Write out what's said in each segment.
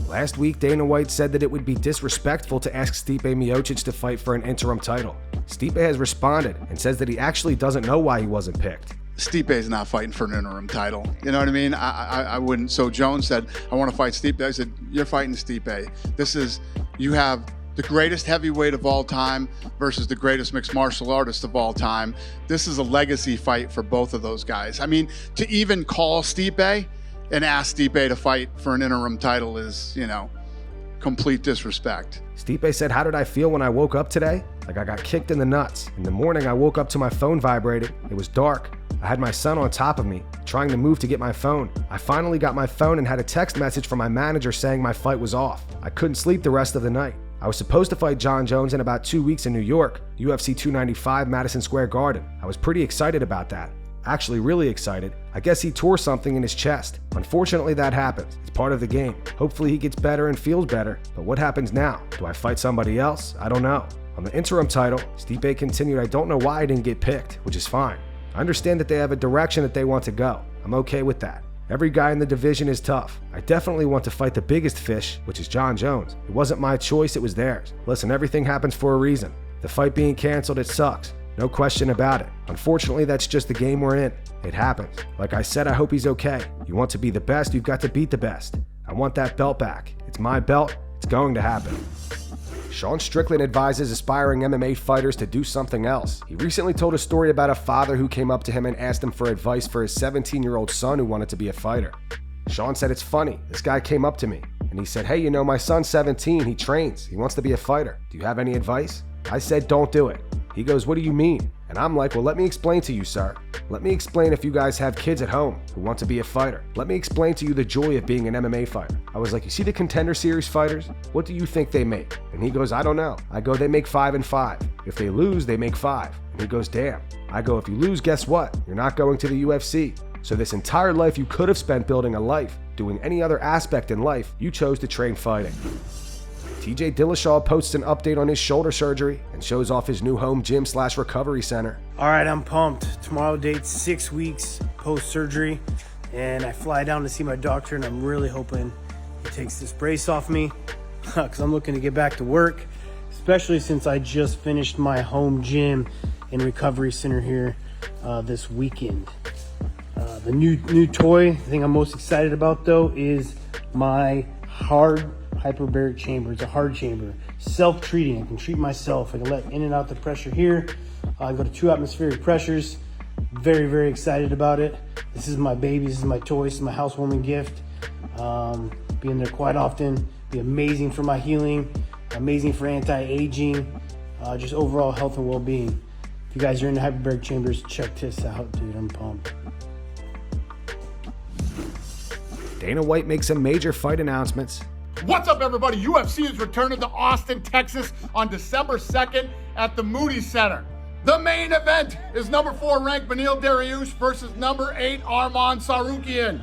Last week, Dana White said that it would be disrespectful to ask Stipe Miocic to fight for an interim title. Stipe has responded and says that he actually doesn't know why he wasn't picked. Stipe's not fighting for an interim title. You know what I mean? I wouldn't. So Jones said, I want to fight Stipe. I said, you're fighting Stipe. You have the greatest heavyweight of all time versus the greatest mixed martial artist of all time. This is a legacy fight for both of those guys. I mean, to even call Stipe and ask Stipe to fight for an interim title is, complete disrespect. Stipe said, how did I feel when I woke up today? Like I got kicked in the nuts. In the morning, I woke up to my phone vibrating. It was dark. I had my son on top of me, trying to move to get my phone. I finally got my phone and had a text message from my manager saying my fight was off. I couldn't sleep the rest of the night. I was supposed to fight Jon Jones in about 2 weeks in New York, UFC 295, Madison Square Garden. I was pretty excited about that. Actually really excited. I guess he tore something in his chest. Unfortunately, that happens. It's part of the game. Hopefully he gets better and feels better. But what happens now? Do I fight somebody else? I don't know. On the interim title, Stipe continued, I don't know why I didn't get picked, which is fine. I understand that they have a direction that they want to go. I'm okay with that. Every guy in the division is tough. I definitely want to fight the biggest fish, which is Jon Jones. It wasn't my choice, it was theirs. Listen, everything happens for a reason. The fight being canceled, it sucks. No question about it. Unfortunately, that's just the game we're in. It happens. Like I said, I hope he's okay. You want to be the best, you've got to beat the best. I want that belt back. It's my belt. It's going to happen. Strickland advises aspiring MMA fighters to do something else. He recently told a story about a father who came up to him and asked him for advice for his 17-year-old son who wanted to be a fighter. Sean said, it's funny. This guy came up to me and he said, hey, my son's 17. He trains. He wants to be a fighter. Do you have any advice? I said, don't do it. He goes, what do you mean? And I'm like, well, let me explain to you, sir. Let me explain if you guys have kids at home who want to be a fighter. Let me explain to you the joy of being an MMA fighter. I was like, you see the Contender Series fighters? What do you think they make? And he goes, I don't know. I go, they make 5 and 5. If they lose, they make 5. And he goes, damn. I go, if you lose, guess what? You're not going to the UFC. So this entire life you could have spent building a life, doing any other aspect in life, you chose to train fighting. TJ Dillashaw posts an update on his shoulder surgery and shows off his new home gym / recovery center. All right, I'm pumped. Tomorrow date's 6 weeks post-surgery, and I fly down to see my doctor, and I'm really hoping he takes this brace off me because I'm looking to get back to work, especially since I just finished my home gym and recovery center here this weekend. The new toy, the thing I'm most excited about, though, is my hard hyperbaric chamber. It's a hard chamber, self-treating. I can treat myself. I can let in and out the pressure here. I go to 2 atmospheric pressures. Very, very excited about it. This is my baby. This is my toy. This is my housewarming gift. Being there quite often. Be amazing for my healing. Amazing for anti-aging. Just overall health and well-being. If you guys are into hyperbaric chambers, check this out, dude. I'm pumped. Dana White makes some major fight announcements. What's up, everybody? UFC is returning to Austin, Texas on December 2nd at the Moody Center. The main event is number 4 ranked Beneil Dariush versus number 8 Arman Tsarukyan.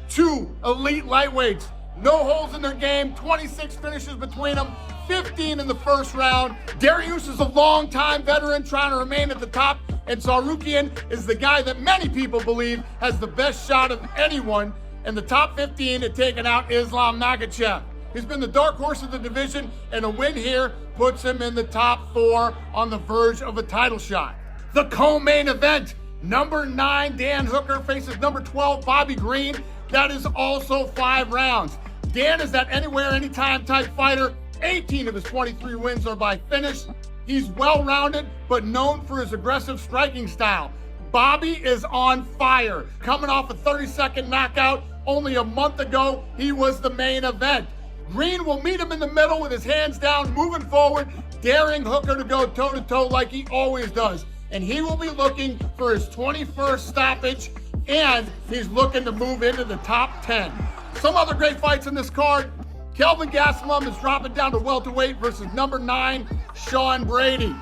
2 elite lightweights, no holes in their game, 26 finishes between them, 15 in the first round. Dariush is a long-time veteran trying to remain at the top, and Tsarukyan is the guy that many people believe has the best shot of anyone in the top 15 at taking out Islam Makhachev. He's been the dark horse of the division, and a win here puts him in the top 4 on the verge of a title shot. The co-main event, number 9 Dan Hooker faces number 12 Bobby Green. That is also 5 rounds. Dan is that anywhere, anytime type fighter. 18 of his 23 wins are by finish. He's well-rounded, but known for his aggressive striking style. Bobby is on fire, coming off a 30-second knockout. Only a month ago, he was the main event. Green will meet him in the middle with his hands down, moving forward, daring Hooker to go toe-to-toe like he always does. And he will be looking for his 21st stoppage, and he's looking to move into the top 10. Some other great fights in this card. Kelvin Gastelum is dropping down to welterweight versus number 9 Sean Brady.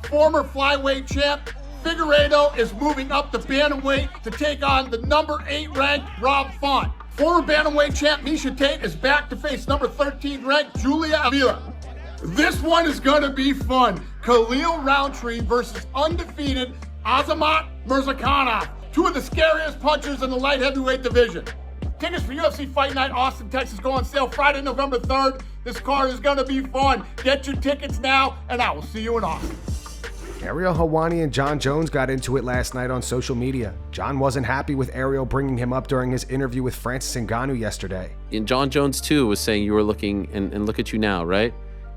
Former flyweight champ Figueiredo is moving up to bantamweight to take on the number 8 ranked Rob Font. Former bantamweight champ Miesha Tate is back to face number 13 ranked Julia Avila. This one is going to be fun. Khalil Roundtree versus undefeated Azamat Murzakanov. 2 of the scariest punchers in the light heavyweight division. Tickets for UFC Fight Night Austin, Texas go on sale Friday, November 3rd. This card is going to be fun. Get your tickets now, and I will see you in Austin. Ariel Helwani and Jon Jones got into it last night on social media. Jon wasn't happy with Ariel bringing him up during his interview with Francis Ngannou yesterday. And Jon Jones, too, was saying you were looking, and look at you now, right?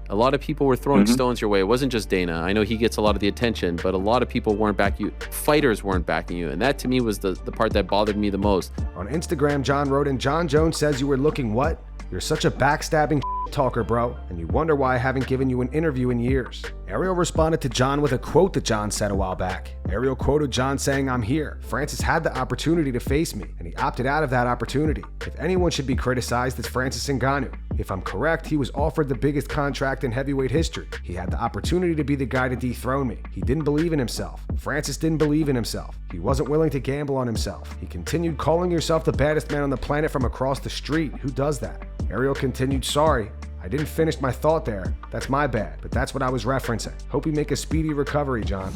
A lot of people were throwing stones your way. It wasn't just Dana. I know he gets a lot of the attention, but a lot of people weren't backing you. Fighters weren't backing you. And that, to me, was the part that bothered me the most. On Instagram, Jon wrote, and Jon Jones says you were looking what? You're such a backstabbing talker, bro, and you wonder why I haven't given you an interview in years. Ariel responded to Jon with a quote that Jon said a while back. Ariel quoted Jon saying, "I'm here. Francis had the opportunity to face me, and he opted out of that opportunity. If anyone should be criticized, it's Francis Ngannou. If I'm correct, he was offered the biggest contract in heavyweight history. He had the opportunity to be the guy to dethrone me. He didn't believe in himself. Francis didn't believe in himself. He wasn't willing to gamble on himself. He continued calling yourself the baddest man on the planet from across the street. Who does that?" Ariel continued, "Sorry, I didn't finish my thought there. That's my bad, but that's what I was referencing. Hope you make a speedy recovery, Jon."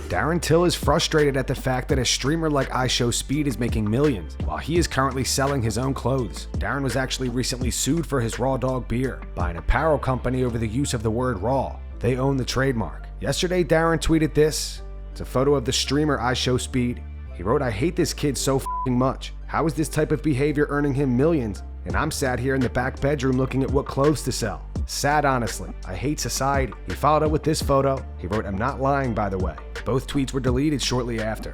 Darren Till is frustrated at the fact that a streamer like IShowSpeed is making millions, while he is currently selling his own clothes. Darren was actually recently sued for his Raw Dog beer by an apparel company over the use of the word raw. They own the trademark. Yesterday, Darren tweeted this. It's a photo of the streamer IShowSpeed. He wrote, "I hate this kid so f***ing much. How is this type of behavior earning him millions? And I'm sat here in the back bedroom looking at what clothes to sell. Sad, honestly. I hate society." He followed up with this photo. He wrote, "I'm not lying, by the way." Both tweets were deleted shortly after.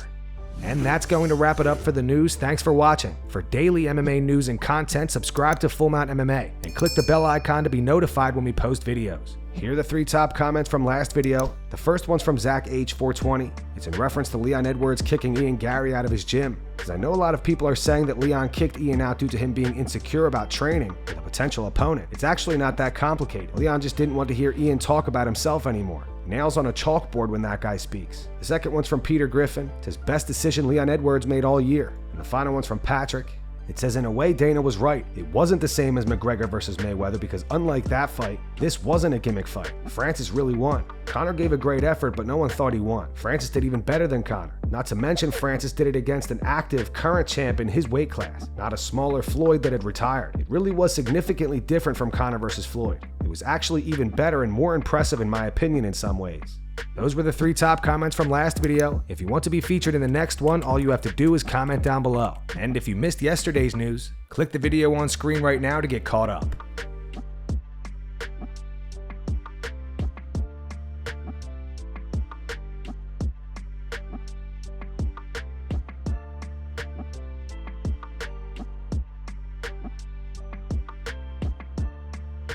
And that's going to wrap it up for the news. Thanks for watching. For daily MMA news and content, subscribe to Full Mount MMA and click the bell icon to be notified when we post videos. Here are the 3 top comments from last video. The first one's from Zach H420. It's in reference to Leon Edwards kicking Ian Gary out of his gym. Because I know a lot of people are saying that Leon kicked Ian out due to him being insecure about training with a potential opponent. It's actually not that complicated. Leon just didn't want to hear Ian talk about himself anymore. Nails on a chalkboard when that guy speaks. The second one's from Peter Griffin. It's his best decision Leon Edwards made all year. And the final one's from Patrick. It says, in a way, Dana was right. It wasn't the same as McGregor versus Mayweather because unlike that fight, this wasn't a gimmick fight. Francis really won. Conor gave a great effort, but no one thought he won. Francis did even better than Conor. Not to mention, Francis did it against an active, current champ in his weight class, not a smaller Floyd that had retired. It really was significantly different from Conor versus Floyd. It was actually even better and more impressive in my opinion in some ways. Those were the 3 top comments from last video. If you want to be featured in the next one, all you have to do is comment down below. And if you missed yesterday's news, click the video on screen right now to get caught up.